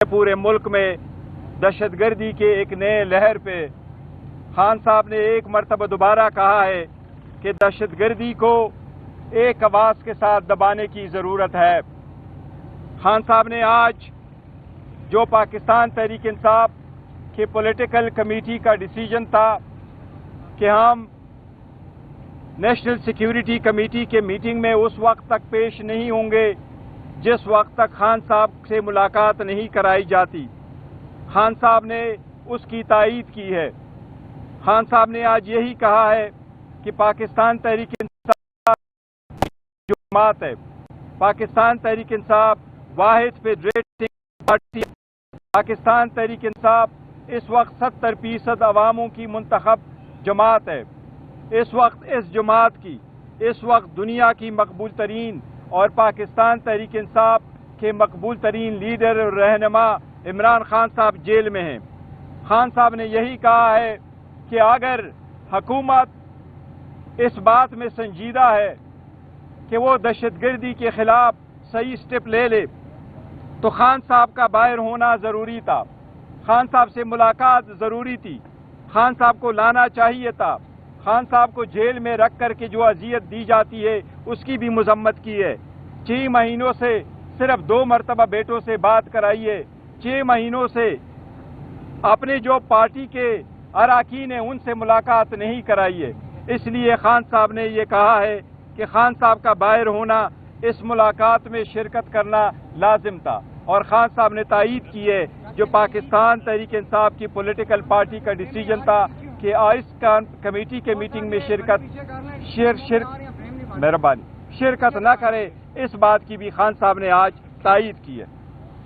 پورے ملک میں دہشت گردی کے ایک نئے لہر پہ خان صاحب نے ایک مرتبہ دوبارہ کہا ہے کہ دہشت گردی کو ایک آواز کے ساتھ دبانے کی ضرورت ہے۔ خان صاحب نے آج جو پاکستان تحریک انصاف کے پولیٹیکل کمیٹی کا ڈیسیجن تھا کہ ہم نیشنل سیکیورٹی کمیٹی کے میٹنگ میں اس وقت تک پیش نہیں ہوں گے جس وقت تک خان صاحب سے ملاقات نہیں کرائی جاتی، خان صاحب نے اس کی تائید کی ہے۔ خان صاحب نے آج یہی کہا ہے کہ پاکستان تحریک انصاف جو جماعت ہے، پاکستان تحریک انصاف واحد فیڈریٹنگ پارٹی، پاکستان تحریک انصاف اس وقت 70% عواموں کی منتخب جماعت ہے۔ اس وقت اس جماعت کی اس وقت دنیا کی مقبول ترین اور پاکستان تحریک انصاف کے مقبول ترین لیڈر اور رہنما عمران خان صاحب جیل میں ہیں۔ خان صاحب نے یہی کہا ہے کہ اگر حکومت اس بات میں سنجیدہ ہے کہ وہ دہشت گردی کے خلاف صحیح سٹیپ لے لے تو خان صاحب کا باہر ہونا ضروری تھا، خان صاحب سے ملاقات ضروری تھی، خان صاحب کو لانا چاہیے تھا۔ خان صاحب کو جیل میں رکھ کر کے جو اذیت دی جاتی ہے اس کی بھی مذمت کی ہے۔ 6 مہینوں سے صرف 2 مرتبہ بیٹوں سے بات کرائی ہے، 6 مہینوں سے اپنے جو پارٹی کے اراکین ہیں ان سے ملاقات نہیں کرائی ہے۔ اس لیے خان صاحب نے یہ کہا ہے کہ خان صاحب کا باہر ہونا، اس ملاقات میں شرکت کرنا لازم تھا، اور خان صاحب نے تائید کی ہے جو پاکستان تحریک انصاف کی پولیٹیکل پارٹی کا ڈیسیجن تھا کہ اس کمیٹی کے میٹنگ میں شرکت نہ کرے، اس بات کی بھی خان صاحب نے آج تائید کی ہے۔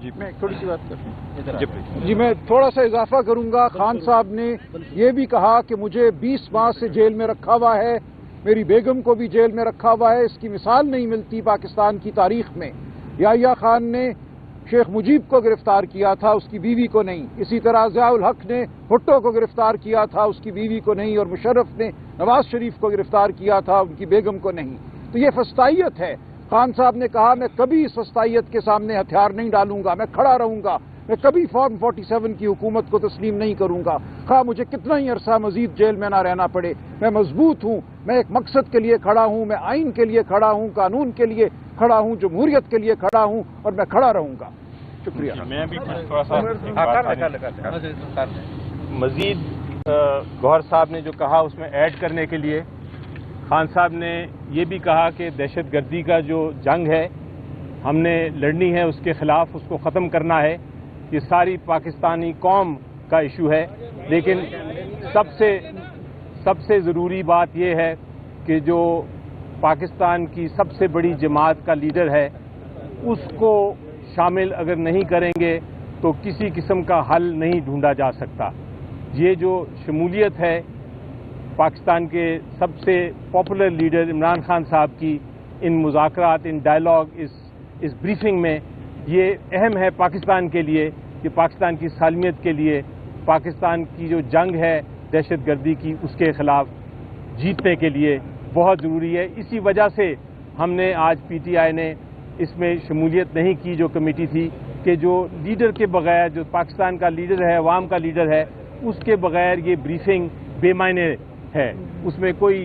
جی میں تھوڑی سی بات کروں، جی میں تھوڑا سا اضافہ کروں گا۔ خان صاحب نے یہ بھی کہا کہ مجھے 20 ماہ سے جیل میں رکھا ہوا ہے، میری بیگم کو بھی جیل میں رکھا ہوا ہے، اس کی مثال نہیں ملتی پاکستان کی تاریخ میں۔ یحییٰ خان نے شیخ مجیب کو گرفتار کیا تھا، اس کی بیوی کو نہیں۔ اسی طرح ضیاء الحق نے بھٹو کو گرفتار کیا تھا، اس کی بیوی کو نہیں، اور مشرف نے نواز شریف کو گرفتار کیا تھا، ان کی بیگم کو نہیں۔ تو یہ فسطائیت ہے۔ خان صاحب نے کہا میں کبھی اس فسطائیت کے سامنے ہتھیار نہیں ڈالوں گا، میں کھڑا رہوں گا، میں کبھی فارم 47 کی حکومت کو تسلیم نہیں کروں گا، خواہ مجھے کتنا ہی عرصہ مزید جیل میں نہ رہنا پڑے۔ میں مضبوط ہوں، میں ایک مقصد کے لیے کھڑا ہوں، میں آئین کے لیے کھڑا ہوں، قانون کے لیے کھڑا ہوں، جمہوریت کے لیے کھڑا ہوں، اور میں کھڑا رہوں گا۔ شکریہ۔ میں بھی تھوڑا سا مزید گوہر صاحب نے جو کہا اس میں ایڈ کرنے کے لیے، خان صاحب نے یہ بھی کہا کہ دہشت گردی کا جو جنگ ہے ہم نے لڑنی ہے، اس کے خلاف اس کو ختم کرنا ہے، یہ ساری پاکستانی قوم کا ایشو ہے۔ لیکن سب سے ضروری بات یہ ہے کہ جو پاکستان کی سب سے بڑی جماعت کا لیڈر ہے اس کو شامل اگر نہیں کریں گے تو کسی قسم کا حل نہیں ڈھونڈا جا سکتا۔ یہ جو شمولیت ہے پاکستان کے سب سے پاپولر لیڈر عمران خان صاحب کی ان مذاکرات، ان ڈائلاگ، اس بریفنگ میں، یہ اہم ہے پاکستان کے لیے، کہ پاکستان کی سالمیت کے لیے پاکستان کی جو جنگ ہے دہشت گردی کی اس کے خلاف جیتنے کے لیے بہت ضروری ہے۔ اسی وجہ سے ہم نے آج پی ٹی آئی نے اس میں شمولیت نہیں کی جو کمیٹی تھی، کہ جو لیڈر کے بغیر، جو پاکستان کا لیڈر ہے، عوام کا لیڈر ہے، اس کے بغیر یہ بریفنگ بے معنی ہے، اس میں کوئی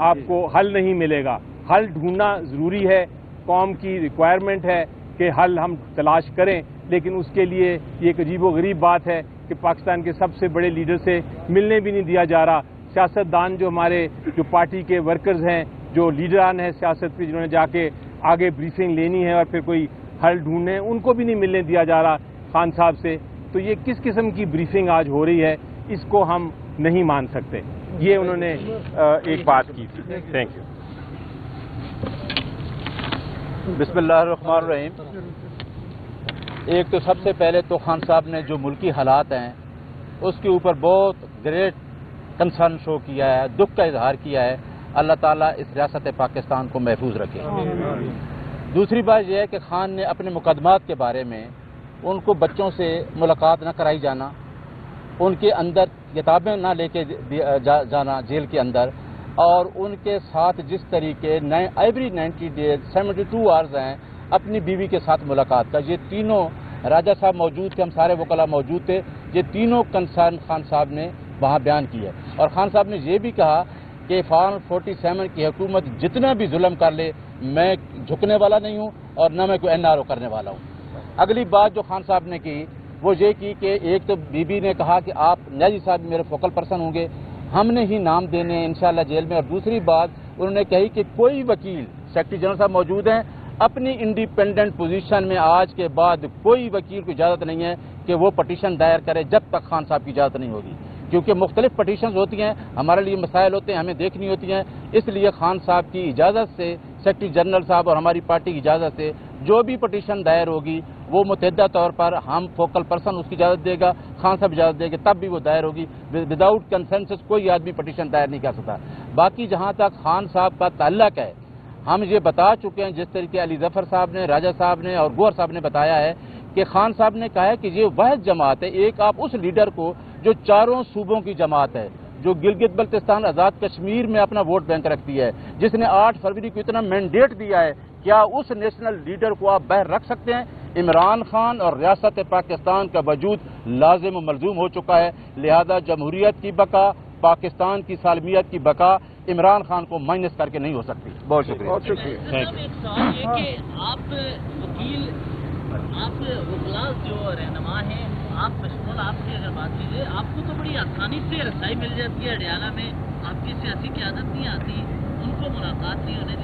آپ کو حل نہیں ملے گا۔ حل ڈھونڈنا ضروری ہے، قوم کی ریکوائرمنٹ ہے کہ حل ہم تلاش کریں، لیکن اس کے لیے یہ ایک عجیب و غریب بات ہے کہ پاکستان کے سب سے بڑے لیڈر سے ملنے بھی نہیں دیا جا رہا۔ سیاستدان جو ہمارے جو پارٹی کے ورکرز ہیں، جو لیڈران ہیں سیاست پہ، جنہوں نے جا کے آگے بریفنگ لینی ہے اور پھر کوئی حل ڈھونڈنے ہیں، ان کو بھی نہیں ملنے دیا جا رہا خان صاحب سے۔ تو یہ کس قسم کی بریفنگ آج ہو رہی ہے، اس کو ہم نہیں مان سکتے۔ یہ انہوں نے ایک بات کی تھی۔ Thank you. بسم اللہ الرحمن الرحیم۔ ایک تو سب سے پہلے تو خان صاحب نے جو ملکی حالات ہیں اس کے اوپر بہت گریٹ کنسرن شو کیا ہے، دکھ کا اظہار کیا ہے۔ اللہ تعالیٰ اس ریاست پاکستان کو محفوظ رکھے۔ دوسری بات یہ ہے کہ خان نے اپنے مقدمات کے بارے میں ان کو بچوں سے ملاقات نہ کرائی جانا، ان کے اندر کتابیں نہ لے کے جانا جیل کے اندر، اور ان کے ساتھ جس طریقے ایوری 90 days 72 hours ہیں اپنی بیوی کے ساتھ ملاقات کا، یہ تینوں راجہ صاحب موجود تھے, ہم سارے وکلا موجود تھے. یہ تینوں کنسرن خان صاحب نے وہاں بیان کی ہے, اور خان صاحب نے یہ بھی کہا کہ فارم 47 کی حکومت جتنا بھی ظلم کر لے میں جھکنے والا نہیں ہوں اور نہ میں کوئی NRO کرنے والا ہوں. اگلی بات جو خان صاحب نے کی وہ یہ کی کہ ایک تو بی بی نے کہا کہ آپ نیازی صاحب میرے فوکل پرسن ہوں گے, ہم نے ہی نام دینے انشاءاللہ جیل میں. اور دوسری بات انہوں نے کہی کہ کوئی وکیل, سیکرٹری جنرل صاحب موجود ہیں, اپنی انڈیپینڈنٹ پوزیشن میں آج کے بعد کوئی وکیل کو اجازت نہیں ہے کہ وہ پٹیشن دائر کرے جب تک خان صاحب کی اجازت نہیں ہوگی, کیونکہ مختلف پٹیشنز ہوتی ہیں, ہمارے لیے مسائل ہوتے ہیں, ہمیں دیکھنی ہوتی ہیں. اس لیے خان صاحب کی اجازت سے, سیکرٹری جنرل صاحب اور ہماری پارٹی کی اجازت سے جو بھی پٹیشن دائر ہوگی وہ متحدہ طور پر ہم فوکل پرسن اس کی اجازت دے گا, خان صاحب اجازت دے گا, تب بھی وہ دائر ہوگی. وداؤٹ کنسنسس کوئی آدمی پٹیشن دائر نہیں کر سکتا. باقی جہاں تک خان صاحب کا تعلق ہے, ہم یہ بتا چکے ہیں جس طریقے علی ظفر صاحب نے, راجہ صاحب نے اور گوہر صاحب نے بتایا ہے کہ خان صاحب نے کہا ہے کہ یہ واحد جماعت ہے. ایک آپ اس لیڈر کو جو چاروں صوبوں کی جماعت ہے, جو گلگت بلتستان آزاد کشمیر میں اپنا ووٹ بینک رکھتی ہے, جس نے 8 فروری کو اتنا مینڈیٹ دیا ہے, کیا اس نیشنل لیڈر کو آپ باہر رکھ سکتے ہیں؟ عمران خان اور ریاست پاکستان کا وجود لازم و ملزوم ہو چکا ہے. لہذا جمہوریت کی بقا, پاکستان کی سالمیت کی بقا عمران خان کو مائنس کر کے نہیں ہو سکتی. بہت شکریہ. بہت شکریہ. ایک سوال یہ کہ آپ وکیل, آپ وکلا جو رہنما ہیں, آپ بشمول آپ کی اگر بات کیجیے, آپ کو تو بڑی آسانی سے رسائی مل جاتی ہے اڈیالہ میں, آپ کی سیاسی قیادت نہیں آتی, ان کو ملاقات نہیں ہونے دی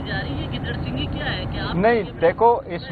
جا رہی ہے. گدڑ سنگھی کیا ہے کہ آپ نہیں دیکھو, اس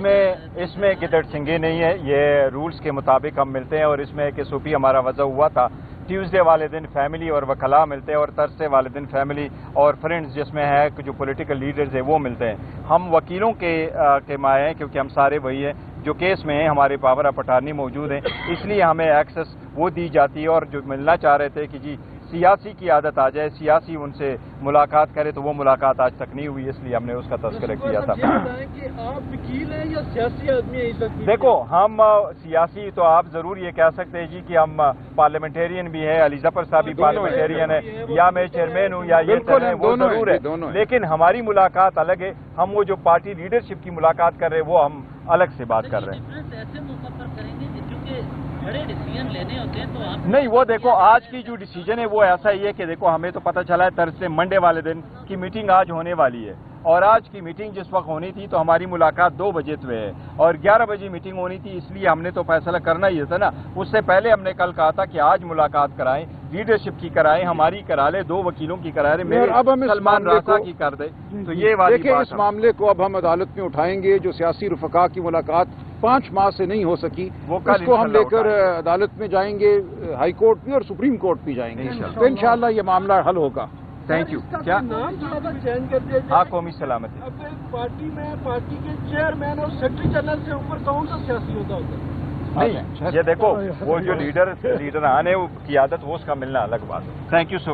میں گدڑ سنگھی نہیں ہے, یہ رولز کے مطابق ہم ملتے ہیں. اور اس میں کہ صوفی ہمارا وضع ہوا تھا, ٹیوزڈے والے دن فیملی اور وکلاء ملتے ہیں, اور تھرسڈے والے دن فیملی اور فرینڈز جس میں ہے جو پولیٹیکل لیڈرز ہیں وہ ملتے ہیں. ہم وکیلوں کے مائیں ہیں کیونکہ ہم سارے وہی ہیں جو کیس میں ہیں, ہمارے پاور آف اٹارنی موجود ہیں, اس لیے ہمیں ایکسس وہ دی جاتی ہے. اور جو ملنا چاہ رہے تھے کہ جی سیاسی کی عادت آ جائے, سیاسی ان سے ملاقات کرے, تو وہ ملاقات آج تک نہیں ہوئی, اس لیے ہم نے اس کا تذکرہ کیا تھا. کہ آپ وکیل ہیں یا سیاسی آدمی ہیں؟ دیکھو ہم سیاسی تو آپ ضرور یہ کہہ سکتے ہیں جی کہ ہم پارلیمنٹیرین بھی ہیں, علی ظفر صاحب بھی پارلیمنٹیرین ہے, یا میں چیئرمین ہوں یا یہ وہ ضرور ہے, لیکن ہماری ملاقات الگ ہے. ہم وہ جو پارٹی لیڈرشپ کی ملاقات کر رہے ہیں وہ ہم الگ سے بات کر رہے ہیں. ایسے موقع پر کریں گے کیونکہ بڑے ڈیسیژن لینے ہوتے ہیں, تو آپ نہیں وہ دیکھو آج کی جو ڈیسیجن ہے وہ ایسا ہی ہے کہ دیکھو ہمیں تو پتہ چلا ہے تھرسڈے منڈے والے دن کی میٹنگ آج ہونے والی ہے, اور آج کی میٹنگ جس وقت ہونی تھی تو ہماری ملاقات 2 بجے تو ہے, اور 11 بجے میٹنگ ہونی تھی, اس لیے ہم نے تو فیصلہ کرنا ہی تھا نا. اس سے پہلے ہم نے کل کہا تھا کہ آج ملاقات کرائیں, لیڈرشپ کی کرائیں, ہماری کرا لے, 2 وکیلوں کی کرا لے, میرے اب ہم سلمان رازا کی کر دے. تو یہ والی دیکھیں, بات اس معاملے کو اب ہم عدالت میں اٹھائیں گے. جو سیاسی رفقا کی ملاقات 5 ماہ سے نہیں ہو سکی, وہ اس کو ہم لے کر عدالت میں جائیں گے, ہائی کورٹ بھی اور سپریم کورٹ بھی جائیں گے, تو انشاءاللہ یہ معاملہ حل ہوگا. Thank you. کیا نام تھوڑا سا چینج کر دیا ہاں, قومی سلامتی. اب پارٹی میں پارٹی کے چیئرمین اور سیکرٹری جنرل سے اوپر کون سا سیاسی ہوتا ہے؟ نہیں یہ دیکھو وہ جو لیڈر آنے کی عادت وہ اس کا ملنا الگ بات ہے. Thank you so